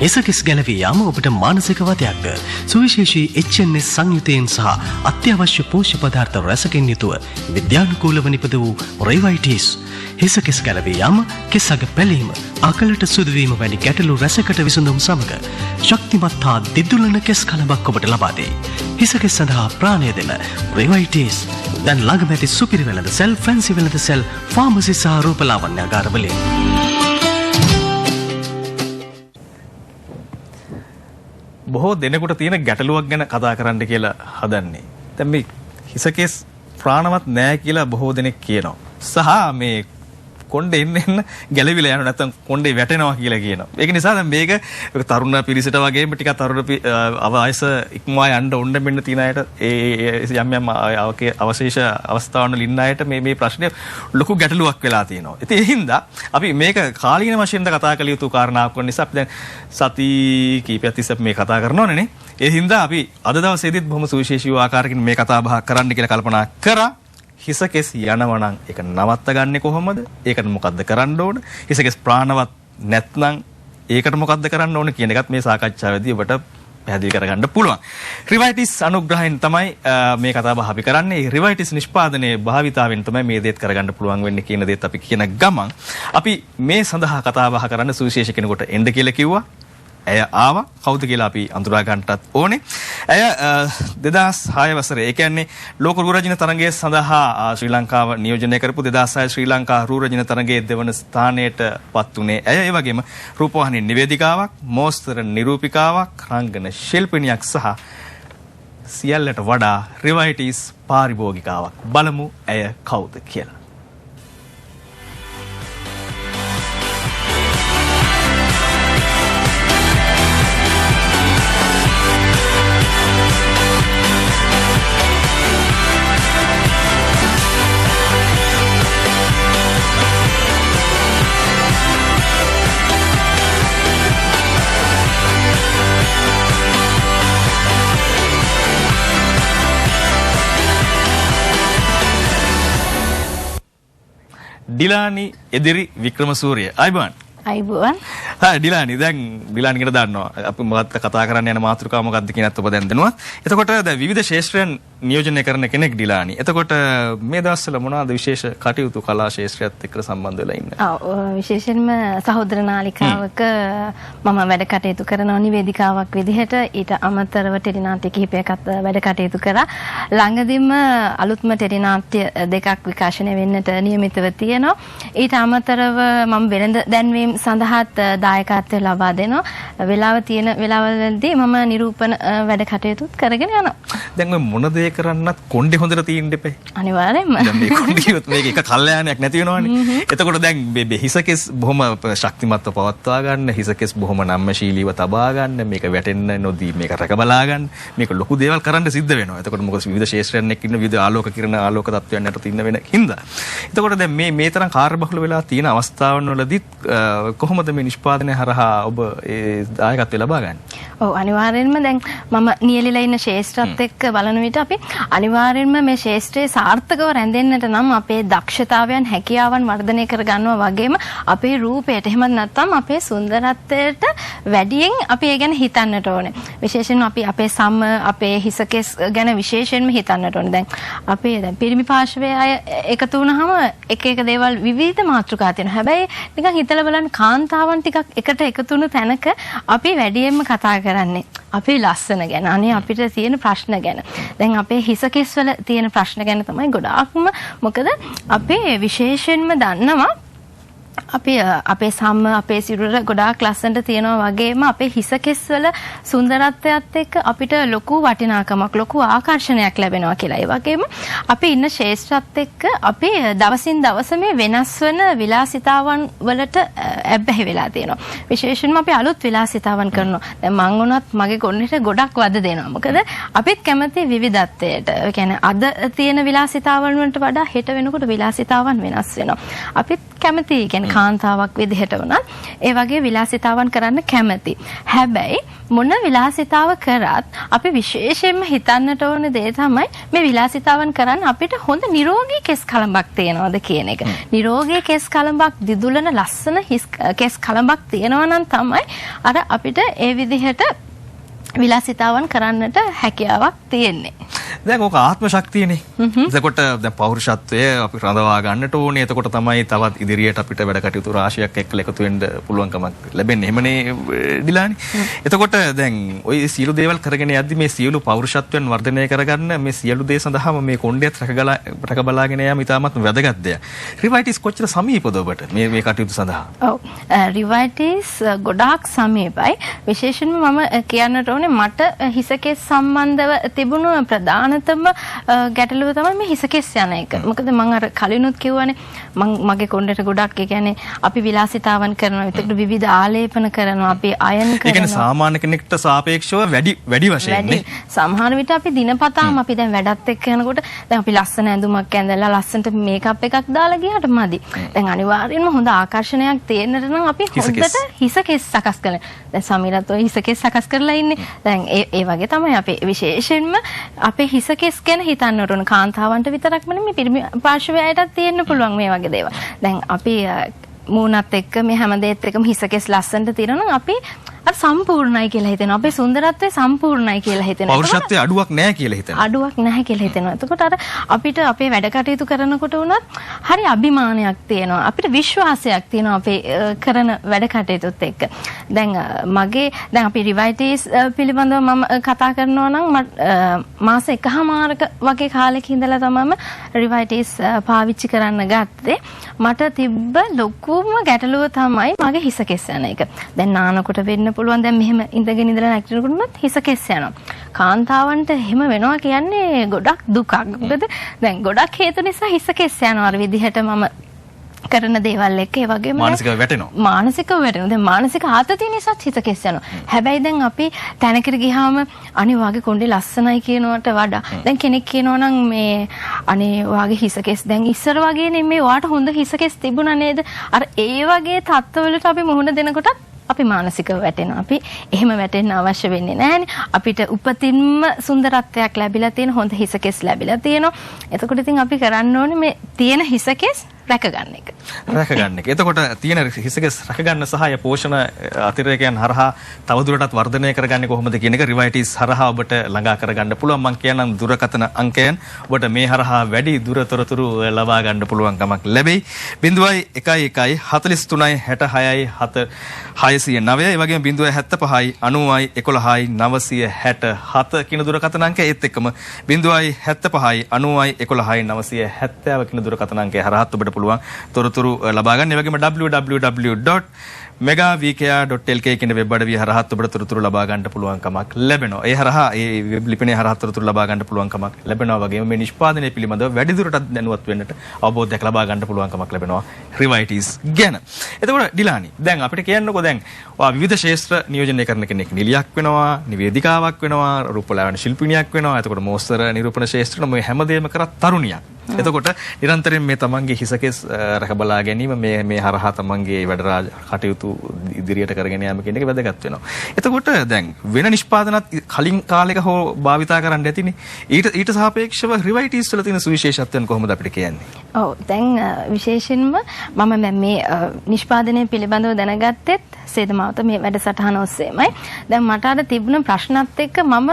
එසකස් ගැලවී යාම ඔබට මානසික වතයක්ද? සුවිශේෂී HNS සංයුතයෙන් සහ අත්‍යවශ්‍ය පෝෂ්‍ය පදාර්ථ රසකින් යුතුව විද්‍යානුකූලව නිපද වූ රෙවයිටිස්. හිසකෙස් ගැලවී යාම, කෙසග පැලීම, අකලට සුදුවීම වැනි ගැටලු රැසකට විසඳුම් සමග ශක්තිමත් හා දිදුලන කෙස් කලබක් ඔබට ලබා දෙයි. හිසකෙස් සඳහා ප්‍රාණය දෙන රෙවයිටිස් දැන් ළඟම ඇති සුපිරි වෙළඳ සෙල්, ෆැන්සි වෙළඳ සෙල්, ෆාමසි සහ රූපලාවන්‍යාගාරවලින්. බොහෝ දෙනෙකුට තියෙන ගැටලුවක් ගැන කතා කරන්න කියලා හදන්නේ. දැන් මේ හිසකෙස් ප්‍රාණවත් නෑ කියලා බොහෝ දෙනෙක් කියනවා. සහ මේ කොණ්ඩේ එන්න ගැලවිලා යනවා, නැත්නම් කොණ්ඩේ වැටෙනවා කියලා කියනවා. ඒක නිසා දැන් මේක තරුණ පිරිසට වගේම ටිකක් තරුණ වයස ඉක්මවා යන්න ඕන්න මෙන්න තියෙන අයට ඒ යම් යම් අවශේෂ අවස්ථාවන ලින්න අයට මේ ප්‍රශ්නේ ලොකු ගැටලුවක් වෙලා තියෙනවා. ඉතින් ඒ හින්දා අපි මේක කාලීන වශයෙන්ද කතා කළ යුතු කාරණාවක් වන නිසා අපි දැන් සති කීපයක් තිස්සේ මේ කතා කරනවනේ නේ. ඒ හින්දා අපි අද දවසේදීත් බොහොම සුවිශේෂී ආකාරයකින් මේ කතා බහ කරන්න කියලා කල්පනා කරා. හිසකෙස් යනවා නම් ඒක නවත්ත ගන්නෙ කොහොමද? ඒකට මොකද්ද කරන්න ඕන? හිසකෙස් ප්‍රාණවත් නැත්නම් ඒකට මොකද්ද කරන්න ඕන කියන එකත් මේ සාකච්ඡාවේදී ඔබට පැහැදිලි කරගන්න පුළුවන්. රිවයිටිස් අනුග්‍රහයෙන් තමයි මේ කතාව අපි කරන්නේ. රිවයිටිස් නිෂ්පාදනයේ භාවිතාවෙන් තමයි මේ දේත් කරගන්න පුළුවන් වෙන්නේ කියන දේත් අපි කියන ගමන් අපි මේ සඳහා කතා බහ කරන්න සුවිශේෂ කෙනෙකුට එන්න කියලා කිව්වා. ඇය ආවා. කවුද කියලා අපි අඳුරා ගන්නටත් ඕනේ. ඇය 2006 වසරේ, ඒ කියන්නේ ලෝක රූරජින තරගයේ සඳහා ශ්‍රී ලංකාව නියෝජනය කරපු 2006 ශ්‍රී ලංකා රූරජින තරගයේ දෙවන ස්ථානයට පත් වුණේ ඇය. ඒ වගේම රූපවාහිනී නිවේදිකාවක්, මෝස්තර නිරූපිකාවක්, රංගන ශිල්පිනියක් සහ සියල්ලට වඩා රිවයිටිස් පාරිභෝගිකාවක්. බලමු ඇය කවුද කියලා. ඩිලානි එදිරි වික්‍රමසූරිය. අයිබෝන්. අයිබෝන්. හා ඩිලානි, දැන් ඩිලානිකට දන්නවා අපි මොකක්ද කතා කරන්න යන මාතෘකාව මොකක්ද කියනත් ඔබ දැන් දන්නවා. එතකොට දැන් විවිධ ශාස්ත්‍රයන් නියෝජනය කරන කෙනෙක් ඩිලානි. එතකොට මේ දවස්වල මොනවාද විශේෂ කටයුතු කලා ශාස්ත්‍රයත් එක්ක සම්බන්ධ වෙලා ඉන්නේ? විශේෂයෙන්ම සහෝදර නාලිකාවක මම වැඩ කටයුතු කරනවා නිවේදිකාවක් විදිහට. ඊට අමතරව ටෙලිනාට්‍ය කිහිපයකට වැඩ කටයුතු කරා. ළඟදීම අලුත්ම ටෙලිනාට්‍ය දෙකක් විකාශනය වෙන්නට නියමිතව තියෙනවා. ඊට අමතරව මම වෙළඳ දැන්වීම් සඳහාත් දායකත්වය ලබා දෙනවා. වෙලාව තියෙන වෙලාවලදී මම නිරූපණ වැඩ කටයුතුත් කරගෙන යනවා. දැන් ඔය මොන දේ කරන්නත් කොණ්ඩේ හොඳට තියෙන්න එපේ. අනිවාර්යෙන්ම. දැන් මේ කොණ්ඩේවත් මේක එක කල්යාණයක් නැති වෙනවනේ. එතකොට දැන් මේ හිසකෙස් බොහොම ශක්තිමත්ව පවත්වා ගන්න, හිසකෙස් බොහොම නම්‍යශීලීව තබා ගන්න, මේක වැටෙන්න නොදී මේක රැක බලා ගන්න, මේක ලොකු දේවල් කරන්න සිද්ධ වෙනවා. එතකොට මොකද විවිධ ශාස්ත්‍රයන් එක්ක ඉන්න විවිධ ආලෝක කිරණ ආලෝක තත්ත්වයන් යට ඉන්න වෙන හින්දා. එතකොට දැන් මේ තරම් කාර්යබහුල වෙලා තියෙන අවස්ථාවන් වලදී කොහොමද මේ නිෂ්පාදනය හරහා ඔබ ඒ දායකත්වය ලබා ගන්නේ? ඔව්, අනිවාර්යෙන්ම දැන් මම නියැලිලා ඉන්න ශාස්ත්‍රත් එක්ක බලන විට අපි අනිවාර්යෙන්ම මේ ශාස්ත්‍රයේ සාර්ථකව රැඳෙන්නට නම් අපේ දක්ෂතාවයන් හැකියාවන් වර්ධනය කර ගන්නවා වගේම අපේ රූපයට එහෙම නැත්නම් අපේ සුන්දරත්වයට වැඩියෙන් අපි ඒ ගැන හිතන්නට ඕනේ. විශේෂයෙන්ම අපි අපේ සම, අපේ හිසකෙස් ගැන විශේෂයෙන්ම හිතන්නට ඕනේ. දැන් අපේ දැන් පිරිමි පාර්ශවයේ අය එකතු වුණාම එක දේවල් විවිධ මාතෘකා තියෙනවා. හැබැයි නිකන් හිතලා බලන්න කාන්තාවන් ටිකක් එකට එකතු වුණු තැනක අපි වැඩියෙන්ම කතා කරන්නේ අපේ ලස්සන ගැන, අනේ අපිට තියෙන ප්‍රශ්න ගැන. දැන් අපේ හිසකෙස් වල තියෙන ප්‍රශ්න ගැන තමයි ගොඩාක්ම. මොකද අපේ විශේෂයෙන්ම දන්නවා අපේ සම්ම, අපේ සිරුර ගොඩාක් ලස්සනට තියෙනවා වගේම අපේ හිසකෙස් වල සුන්දරත්වයත් එක්ක අපිට ලොකු වටිනාකමක්, ලොකු ආකර්ෂණයක් ලැබෙනවා කියලා. ඒ වගේම අපි ඉන්න ශාස්ත්‍රත් එක්ක අපි දවසින් දවස මේ වෙනස් වෙන විලාසිතාවන් වලට ඇබ්බැහි වෙලා තියෙනවා. විශේෂයෙන්ම අපි අලුත් විලාසිතාවන් කරනවා. දැන් මං වුණත් මගේ කොණ්ඩේට ගොඩක් වද දෙනවා. මොකද අපිත් කැමති විවිධත්වයට. ඒ කියන්නේ අද තියෙන විලාසිතාවන් වලට වඩා හෙට වෙනකොට විලාසිතාවන් වෙනස් වෙනවා. අපිත් කැමති කියන්නේ කාන්තාවක් විදිහට වුණත් ඒ වගේ විලාසිතාවන් කරන්න කැමති. හැබැයි මොන විලාසිතාව කරත් අපි විශේෂයෙන්ම හිතන්නට ඕන දේ තමයි මේ විලාසිතාවන් කරන්න අපිට හොඳ නිරෝගී කෙස් කලඹක් තියෙනවද කියන එක. නිරෝගී කෙස් කලඹක් දිදුලන ලස්සන කෙස් කලඹක් තියෙනවා නම් තමයි අර අපිට ඒ විදිහට විලාසිතාවන් කරන්නට හැකියාවක් තියෙන්නේ. දැන් ඕක ආත්ම ශක්තියනේ. එතකොට දැන් පෞරුෂත්වය අපි රඳවා ගන්නට ඕනේ. එතකොට තමයි තවත් ඉදිරියට අපිට වැඩ කටයුතු රාශියක් එක්ක එකතු වෙන්න පුළුවන්කමක් ලැබෙන්නේ. එහෙමනේ ඩිලානි. එතකොට දැන් ওই සියලු දේවල් කරගෙන යද්දි මේ සියලු පෞරුෂත්වයන් වර්ධනය කරගන්න මේ සියලු දේ සඳහාම මේ කොණ්ඩේත් රැක බලාගෙන යාම ඉතාමත් වැදගත් දෙයක්. රිවයිටිස් කොච්චර සමීපද ඔබට මේ කටයුතු සඳහා? ඔව්. රිවයිටිස් ගොඩාක් සමීපයි. විශේෂයෙන්ම මම කියන්නට ඕනේ මට හිසකෙස් සම්බන්ධව තිබුණු ප්‍රධානතම ගැටලුව තමයි මේ හිසකෙස් යන එක. මොකද මම අර කලිනුත් කිව්වනේ මගේ කොණ්ඩේට ගොඩක් ඒ කියන්නේ අපි විලාසිතාවන් කරනවා. ඒකට විවිධ ආලේපන කරනවා. අපි අයන් කරනවා. ඒ කියන්නේ සාමාන්‍ය කෙනෙක්ට සාපේක්ෂව වැඩි වශයෙන් නේ. සමහර විට අපි දිනපතාම අපි දැන් වැඩත් එක්ක යනකොට දැන් අපි ලස්සන ඇඳුමක් ඇඳලා ලස්සනට මේකප් එකක් දාලා ගියාට මදි. දැන් අනිවාර්යෙන්ම හොඳ ආකර්ෂණයක් තියෙන්නට නම් අපි හොඳට හිසකෙස් සකස් කරන්න. දැන් සමීරත් ඔය හිසකෙස් සකස් කරලා ඉන්නේ. දැන් ඒ වගේ තමයි අපි විශේෂයෙන්ම අපේ හිසකෙස් ගැන හිතන්න ඕන. කාන්තාවන්ට විතරක්ම නෙමෙයි පිරිමි පාර්ශවයටත් තියෙන්න පුළුවන් මේ වගේ දේවල්. දැන් අපි මූණත් එක්ක මේ හැම දෙයත් එක්කම හිසකෙස් ලස්සනට තියෙනවා නම් අපි අර සම්පූර්ණයි කියලා හිතෙනවා. අපේ සුන්දරත්වය සම්පූර්ණයි කියලා හිතෙනවා. පෞරුෂත්වයේ අඩුවක් නැහැ කියලා හිතෙනවා. අඩුවක් නැහැ කියලා හිතෙනවා. එතකොට අර අපිට අපේ වැඩ කටයුතු කරනකොට උනත් හරි අභිමානයක් තියෙනවා. අපිට විශ්වාසයක් තියෙනවා අපේ කරන වැඩ කටයුතුත් එක්ක. දැන් අපි රිවයිටිස් පිළිබඳව මම කතා කරනවා නම් මාස එකහමාරක වගේ කාලෙක ඉඳලා තමයි රිවයිටිස් පාවිච්චි කරන්න ගත්තේ. මට තිබ්බ ලොකුම ගැටලුව තමයි මගේ හිස කෙස් යන එක. දැන් නානකොට වෙන්න පුළුවන් දැන් මෙහෙම ඉඳගෙන ඉඳලා නැගිටිනකොට හිස කෙස් යනවා. කාන්තාවන්ට එහෙම වෙනවා කියන්නේ ගොඩක් දුකක්. මොකද දැන් ගොඩක් හේතු නිසා හිස කෙස් යනවා. අර විදිහට මම කරන දේවල් එක්ක ඒ වගේම මානසිකව වැටෙනවා. මානසිකව වැටෙනවා. දැන් මානසික ආතතිය නිසා හිත කෙස් යනවා. හැබැයි දැන් අපි තැනකට ගියාම අනේ වාගේ කොණ්ඩේ ලස්සනයි කියනවට වඩා දැන් කෙනෙක් කියනවා නම් මේ අනේ වාගේ හිස කෙස් දැන් ඉස්සර වගේ නෙමෙයි වාට හොඳ හිස කෙස් තිබුණා නේද? අර ඒ වගේ තත්ත්වවලට අපි මුහුණ දෙනකොටත් අපි මානසිකව වැටෙනවා. අපි එහෙම වැටෙන්න අවශ්‍ය වෙන්නේ නැහැනේ. අපිට උපතින්ම සුන්දරත්වයක් ලැබිලා තියෙන හොඳ හිස කෙස් ලැබිලා තියෙනවා. එතකොට ඉතින් අපි කරන්න ඕනේ මේ තියෙන හිස කෙස් රැකගන්න එක. රැකගන්න එක. එතකොට තියෙන හිසකෙස් රැකගන්න සහාය පෝෂණ අතිරේකයන් හරහා තවදුරටත් වර්ධනය කරගන්නේ කොහොමද කියන එක රිවයිටිස් හරහා ඔබට ළඟා කරගන්න පුළුවන්. මම කියනම් දුරකථන අංකයන් ඔබට මේ හරහා වැඩි දුරතොරතුරු ලබා ගන්න පුළුවන්කමක් ලැබෙයි. 0111 43යි 66යි 609 ඒ වගේම 075යි 90යි 11යි 967 කියන දුරකථන අංකය ඒත් එක්කම 075යි 90යි 11යි 970 කියන දුරකථන අංකය හරහා ඔබට පුළුවන් තොරතුරු ලබා ගන්න. ඒ වගේම www.megavkr.lk කියන වෙබ් අඩවිය හරහා ඔබට තොරතුරු ලබා ගන්න පුළුවන්කමක් ලැබෙනවා. ඒ හරහා ඒ වෙබ් ලිපිනේ හරහා තොරතුරු ලබා ගන්න පුළුවන්කමක් ලැබෙනවා. වගේම මේ නිෂ්පාදනය පිළිබඳව වැඩිදුරටත් දැනුවත් වෙන්නට අවබෝධයක් ලබා ගන්න පුළුවන්කමක් ලැබෙනවා රිවයිටිස් ගැන. එතකොට ඩිලානි දැන් අපිට කියන්නකෝ දැන් විවිධ ශාස්ත්‍ර නියෝජනය කරන කෙනෙක් නිලියක් වෙනවා, නිවේදිකාවක් වෙනවා, රූපලාවන්‍ය ශිල්පිනියක් වෙනවා. එතකොට මෝස්තර නිරූපණ ශාස්ත්‍රන මේ හැමදේම කරත් තරුණියක්. එතකොට නිරන්තරයෙන් මේ තමන්ගේ හිසකෙස් රැකබලා ගැනීම මේ හරහා තමන්ගේ වැඩ කටයුතු ඉදිරියට කරගෙන යාම කියන එක වැදගත් වෙනවා. එතකොට දැන් වෙන නිෂ්පාදනත් කලින් කාලෙක හෝ භාවිතා කරන්න ඇතිනේ. ඊට සාපේක්ෂව රිවයිටිස් වල තියෙන සුවිශේෂත්වයන් කොහොමද අපිට කියන්නේ? ඔව් දැන් විශේෂයෙන්ම මම මේ නිෂ්පාදනය පිළිබඳව දැනගත්තෙත් සේදමාවත මේ වැඩසටහන ඔස්සේමයි. දැන් මට අර තිබුණ ප්‍රශ්නත් එක්ක මම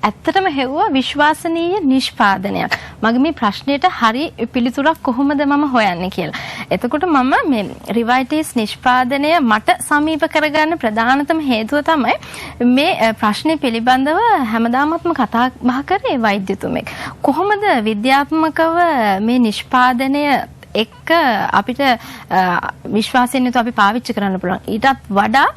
ඇත්තටම හෙව්වා විශ්වාසනීය නිෂ්පාදනයක්. මගේ මේ ප්‍රශ්නෙට හරි පිළිතුරක් කොහොමද මම හොයන්නේ කියලා. එතකොට මම මේ රිවයිටිස් නිෂ්පාදනය මට සමීප කරගන්න ප්‍රධානතම හේතුව තමයි මේ ප්‍රශ්නේ පිළිබඳව හැමදාමත්ම කතා බහ කරේ වෛද්‍යතුමෙක්. කොහොමද විද්‍යාත්මකව මේ නිෂ්පාදනය එක්ක අපිට විශ්වාසයෙන් යුතුව අපි පාවිච්චි කරන්න පුළුවන්. ඊටත් වඩා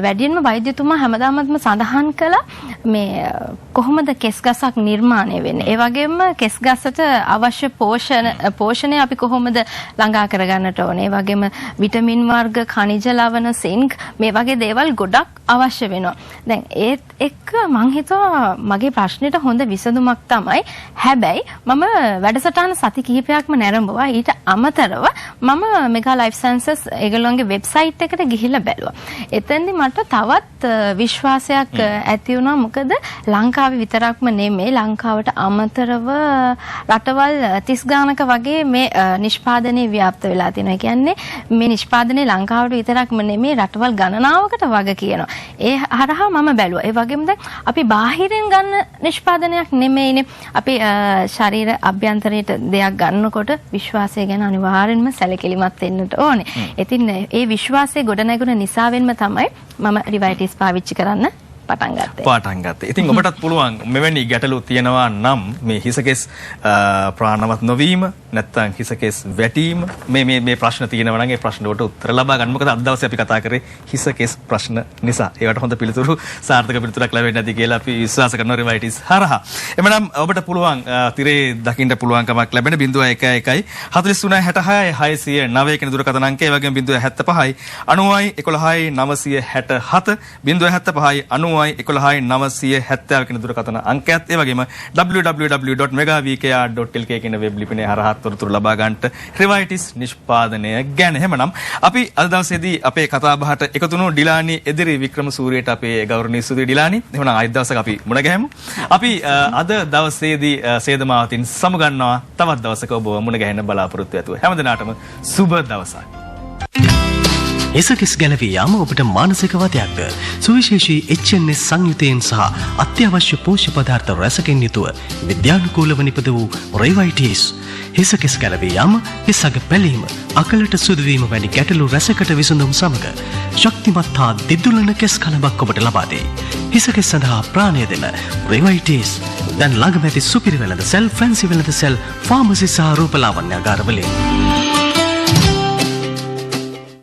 වැඩියෙන්ම වෛද්‍යතුමා හැමදාමත්ම සඳහන් කළා මේ කොහොමද කෙස් ගසක් නිර්මාණය වෙන්නේ? ඒ වගේම කෙස් ගසට අවශ්‍ය පෝෂණය අපි කොහොමද ළඟා කරගන්නට ඕනේ? ඒ වගේම විටමින් වර්ග, khනිජ ලවණ, සින්ක් මේ වගේ දේවල් ගොඩක් අවශ්‍ය වෙනවා. දැන් ඒත් එක්ක මං හිතුවා මගේ ප්‍රශ්නෙට හොඳ විසඳුමක් තමයි. හැබැයි මම වැඩසටහන සති කිහිපයක්ම නැරඹුවා. ඊට අමතරව මම මෙගා ලයිෆ් සයන්සස් ඒගොල්ලන්ගේ වෙබ්සයිට් එකට ගිහිල්ලා බැලුවා. එතෙන්දි මට තවත් විශ්වාසයක් ඇති වුණා. මොකද ලංකාවේ විතරක්ම නෙමෙයි ලංකාවට අමතරව රටවල් 30 ගානක වගේ මේ නිෂ්පාදනයේ ව්‍යාප්ත වෙලා තියෙනවා. ඒ කියන්නේ මේ නිෂ්පාදනයේ ලංකාවට විතරක්ම නෙමෙයි රටවල් ගණනාවකට වගේ කියනවා. ඒ හරහා මම බැලුවා. ඒ වගේම දැන් අපි බාහිරින් ගන්න නිෂ්පාදනයක් නෙමෙයිනේ. අපි ශරීර අභ්‍යන්තරයට දෙයක් ගන්නකොට විශ්වාසය ගැන අනිවාර්යෙන්ම සැලකිලිමත් වෙන්නට ඕනේ. ඉතින් ඒ විශ්වාසය ගොඩනැගුණ නිසාවෙන්ම තමයි මම රිවයිටිස් පාවිච්චි කරන්න පටන් ගත්තේ. ඉතින් ඔබටත් පුළුවන් මෙවැනි ගැටලු තියෙනවා නම් මේ හිසකෙස් ප්‍රාණවත් නොවීම නැත්නම් හිසකෙස් වැටීම මේ ප්‍රශ්න තියෙනවා නම් ඒ ප්‍රශ්න වලට උත්තර ලබා ගන්න. මොකද අද දවසේ අපි කතා කරේ හිසකෙස් ප්‍රශ්න නිසා. ඒවට හොඳ පිළිතුරු සාර්ථක පිළිතුරක් ලැබෙන්නේ නැති කියලා අපි විශ්වාස කරනවා රිවයිටිස් හරහා. එමනම් ඔබට පුළුවන් තිරේ දකින්න පුළුවන්කමක් ලැබෙන 01 43 66 609 කියන දුරකථන අංකය, ඒ වගේම 075 90 11 967 075 90 11 970 කියන දුරකථන අංකයත්, ඒ වගේම www.megavkr.lk කියන වෙබ් ලිපිනේ හරහා තොරතුරු ලබා ගන්නට රිවයිටිස් නිෂ්පාදනය ගැන. එහෙමනම් අපි අද දවසේදී අපේ කතා බහට එකතු වුණු ඩිලානි එදිරි වික්‍රමසූරියට අපේ ගෞරවනීය ස්තුතියි ඩිලානි. එහෙමනම් ආයෙත් දවසක අපි මුණ ගැහෙමු. අපි අද දවසේදී සේදමාවතින් සමුගන්නවා. තවත් දවසක ඔබව මුණ ගැහෙන්න බලාපොරොත්තු වෙතුව. හැමදෙනාටම සුබ දවසක්. එසකෙස් ගැලවී යාම ඔබට මානසික වතයක්ද? සුවිශේෂී HNS සංයුතයෙන් සහ අත්‍යවශ්‍ය පෝෂ්‍ය පදාර්ථ රැසකින් යුතුව විද්‍යානුකූලව නිපද වූ රෙවයිටිස්. හිසකෙස් ගැලවී යාම, හිසග පැලීම, අකලට සුදුවීම වැනි ගැටලු රැසකට විසඳුම් සමග ශක්තිමත් හා දිදුලන කෙස් කලබක් ඔබට ලබා දෙයි. හිසකෙස් සඳහා ප්‍රාණය දෙන රෙවයිටිස් දැන් ළඟ මැති සුපිරි වෙළඳ සෙල්, ෆැන්සි වෙළඳ සෙල්, ෆාමසි සහ රූපලාවන්‍යාගාරවලින්